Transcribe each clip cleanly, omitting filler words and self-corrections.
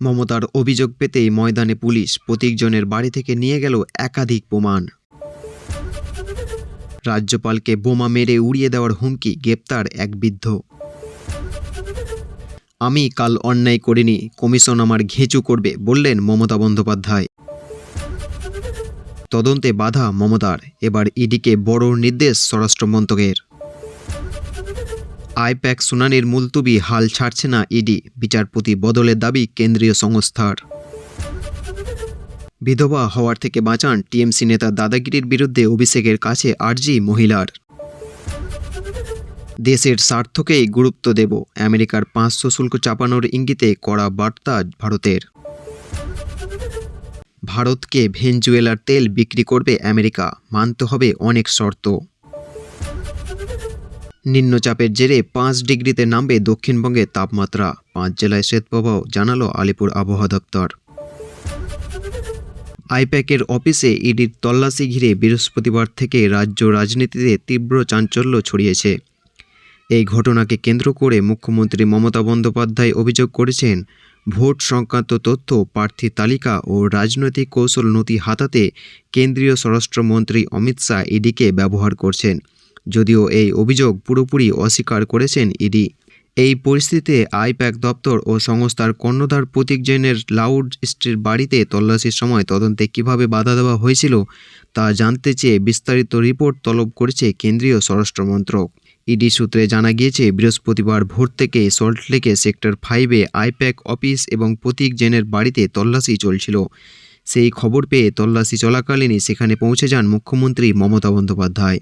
মমতার অভিযোগ পেতেই ময়দানে পুলিশ, প্রতীকজনের বাড়ি থেকে নিয়ে গেল একাধিক প্রমাণ। রাজ্যপালকে বোমা মেরে উড়িয়ে দেওয়ার হুমকি, গ্রেপ্তার এক বৃদ্ধ। আমি কাল অন্যায় করিনি, কমিশন আমার ঘেঁচু করবে বললেন মমতা বন্দ্যোপাধ্যায়। তদন্তে বাধা মমতার, এবার ইডিকে বড় নির্দেশ স্বরাষ্ট্র মন্ত্রকের। আইপ্যাক শুনানির মুলতুবি, হাল ছাড়ছে না ইডি, বিচারপতি বদলের দাবি কেন্দ্রীয় সংস্থার। বিধবা হওয়ার থেকে বাঁচান, টিএমসি নেতা দাদাগিরির বিরুদ্ধে অভিষেকের কাছে আর্জি মহিলার। দেশের স্বার্থকেই গুরুত্ব দেব, আমেরিকার 500 শুল্ক চাপানোর ইঙ্গিতে কড়া বার্তা ভারতের। ভারতকে ভেনেজুয়েলার তেল বিক্রি করবে আমেরিকা, মানতে হবে অনেক শর্ত। নিম্নচাপের জেরে 5 ডিগ্রিতে নামবে দক্ষিণবঙ্গের তাপমাত্রা, 5 জেলায় শীতপ্রবাহ, জানালো আলিপুর আবহাওয়া দপ্তর। আইপ্যাকের অফিসে ইডির তল্লাশি ঘিরে বৃহস্পতিবার থেকে রাজ্য রাজনীতিতে তীব্র চাঞ্চল্য ছড়িয়েছে। এই ঘটনাকে কেন্দ্র করে মুখ্যমন্ত্রী মমতা বন্দ্যোপাধ্যায় অভিযোগ করেছেন, ভোট সংক্রান্ত তথ্য, প্রার্থী তালিকা ও রাজনৈতিক কৌশল নথি হাতাতে কেন্দ্রীয় স্বরাষ্ট্রমন্ত্রী অমিত শাহ ইডিকে ব্যবহার করছেন। যদিও এই অভিযোগ পুরোপুরি অস্বীকার করেছেন ইডি। এই পরিস্থিতিতে আইপ্যাক দপ্তর ও সংস্থার কর্ণধার প্রতীক জৈনের লাউড স্ট্রিট বাড়িতে তল্লাশির সময় তদন্তে কিভাবে বাধা দেওয়া হয়েছিল তা জানতে চেয়ে বিস্তারিত রিপোর্ট তলব করেছে কেন্দ্রীয় স্বরাষ্ট্র মন্ত্রক। ইডি সূত্রে জানা গিয়েছে, বৃহস্পতিবার ভোর থেকে সল্টলেকে সেক্টর 5-এ আইপ্যাক অফিস এবং প্রতীক জৈনের বাড়িতে তল্লাশি চলছিল। সেই খবর পেয়ে তল্লাশি চলাকালীনই সেখানে পৌঁছে যান মুখ্যমন্ত্রী মমতা বন্দ্যোপাধ্যায়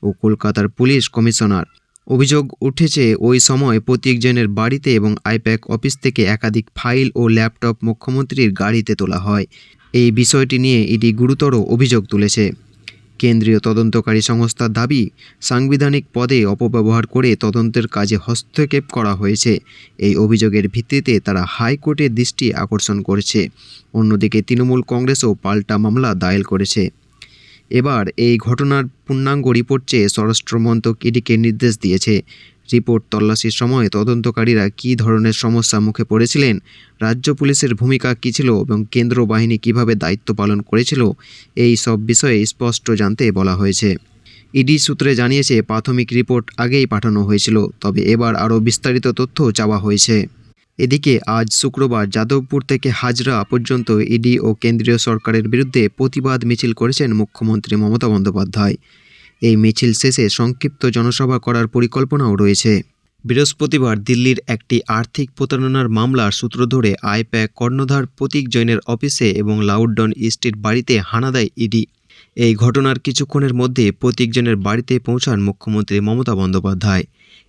ও কলকাতার পুলিশ কমিশনার। অভিযোগ উঠেছে, ওই সময় প্রতীক জৈনের বাড়িতে এবং আইপ্যাক অফিস থেকে একাধিক ফাইল ও ল্যাপটপ মুখ্যমন্ত্রীর গাড়িতে তোলা হয়। এই বিষয়টি নিয়ে ইডি গুরুতর অভিযোগ তুলেছে। কেন্দ্রীয় তদন্তকারী সংস্থার দাবি, সাংবিধানিক পদে অপব্যবহার করে তদন্তের কাজে হস্তক্ষেপ করা হয়েছে। এই অভিযোগের ভিত্তিতে তারা হাইকোর্টের দৃষ্টি আকর্ষণ করেছে। অন্যদিকে তৃণমূল কংগ্রেসও পাল্টা মামলা দায়ের করেছে। এবার এই ঘটনার পূর্ণাঙ্গ রিপোর্ট চেয়ে স্বরাষ্ট্র মন্ত্রক ইডিকে নির্দেশ দিয়েছে। রিপোর্ট তল্লাশির সময় তদন্তকারীরা কী ধরনের সমস্যা মুখে পড়েছিলেন, রাজ্য পুলিশের ভূমিকা কী ছিল এবং কেন্দ্র বাহিনী কীভাবে দায়িত্ব পালন করেছিল, এই সব বিষয়ে স্পষ্ট জানতে বলা হয়েছে। ইডি সূত্রে জানিয়েছে, প্রাথমিক রিপোর্ট আগেই পাঠানো হয়েছিল, তবে এবার আরও বিস্তারিত তথ্য চাওয়া হয়েছে। এদিকে আজ শুক্রবার যাদবপুর থেকে হাজরা পর্যন্ত ইডি ও কেন্দ্রীয় সরকারের বিরুদ্ধে প্রতিবাদ মিছিল করেছেন মুখ্যমন্ত্রী মমতা বন্দ্যোপাধ্যায়। এই মিছিল শেষে সংক্ষিপ্ত জনসভা করার পরিকল্পনাও রয়েছে। বৃহস্পতিবার দিল্লির একটি আর্থিক প্রতারণার মামলার সূত্র ধরে আইপ্যাক কর্ণধার প্রতীক জৈনের অফিসে এবং লাউডন স্ট্রিট বাড়িতে হানা দেয় ইডি। এই ঘটনার কিছুক্ষণের মধ্যে প্রতীক জৈনের বাড়িতে পৌঁছান মুখ্যমন্ত্রী মমতা বন্দ্যোপাধ্যায়।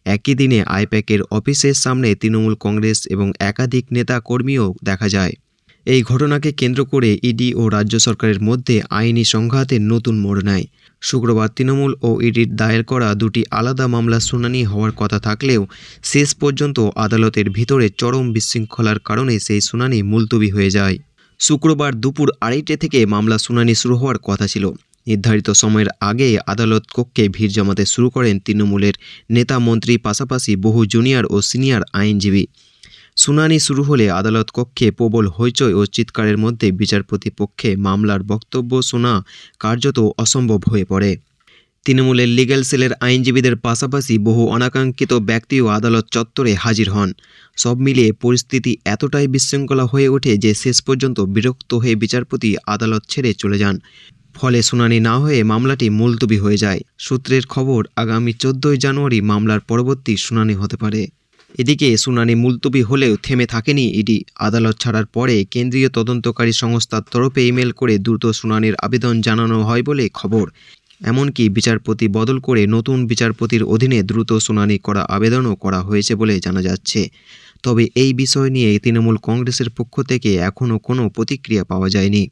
একই দিনে আইপ্যাকের অফিসের সামনে তৃণমূল কংগ্রেস এবং একাধিক নেতা কর্মীও দেখা যায়। এই ঘটনাকে কেন্দ্র করে ইডি ও রাজ্য সরকারের মধ্যে আইনি সংঘাতের নতুন মোড় নেয়। শুক্রবার তৃণমূল ও ইডির দায়ের করা দুটি আলাদা মামলার শুনানি হওয়ার কথা থাকলেও শেষ পর্যন্ত আদালতের ভিতরে চরম বিশৃঙ্খলার কারণে সেই শুনানি মুলতবি হয়ে যায়। শুক্রবার দুপুর 2:30 থেকে মামলা শুনানি শুরু হওয়ার কথা ছিল। নির্ধারিত সময়ের আগে আদালত কক্ষে ভিড় জমাতে শুরু করেন তৃণমূলের নেতা মন্ত্রী, পাশাপাশি বহু জুনিয়র ও সিনিয়র আইনজীবী। শুনানি শুরু হলে আদালত কক্ষে প্রবল হইচই ও চিৎকারের মধ্যে বিচারপতি পক্ষে মামলার বক্তব্য শোনা কার্যত অসম্ভব হয়ে পড়ে। তৃণমূলের লিগ্যাল সেলের আইনজীবীদের পাশাপাশি বহু অনাকাঙ্ক্ষিত ব্যক্তিও আদালত চত্বরে হাজির হন। সব মিলিয়ে পরিস্থিতি এতটাই বিশৃঙ্খলা হয়ে ওঠে যে শেষ পর্যন্ত বিরক্ত হয়ে বিচারপতি আদালত ছেড়ে চলে যান। ফলে শুনানি না হয়ে মামলাটি মুলতবি হয়ে যায়। সূত্রের খবর, আগামী 14 জানুয়ারি মামলার পরবর্তী শুনানি হতে পারে। এদিকে শুনানি মুলতবি হলেও থেমে থাকেনি ইডি। আদালত ছাড়ার পরে কেন্দ্রীয় তদন্তকারী সংস্থার তরফে ইমেল করে দ্রুত শুনানির আবেদন জানানো হয় বলে খবর। এমনকি বিচারপতি বদল করে নতুন বিচারপতির অধীনে দ্রুত শুনানি করা আবেদনও করা হয়েছে বলে জানা যাচ্ছে। তবে এই বিষয় নিয়ে তৃণমূল কংগ্রেসের পক্ষ থেকে এখনও কোনো প্রতিক্রিয়া পাওয়া যায়নি।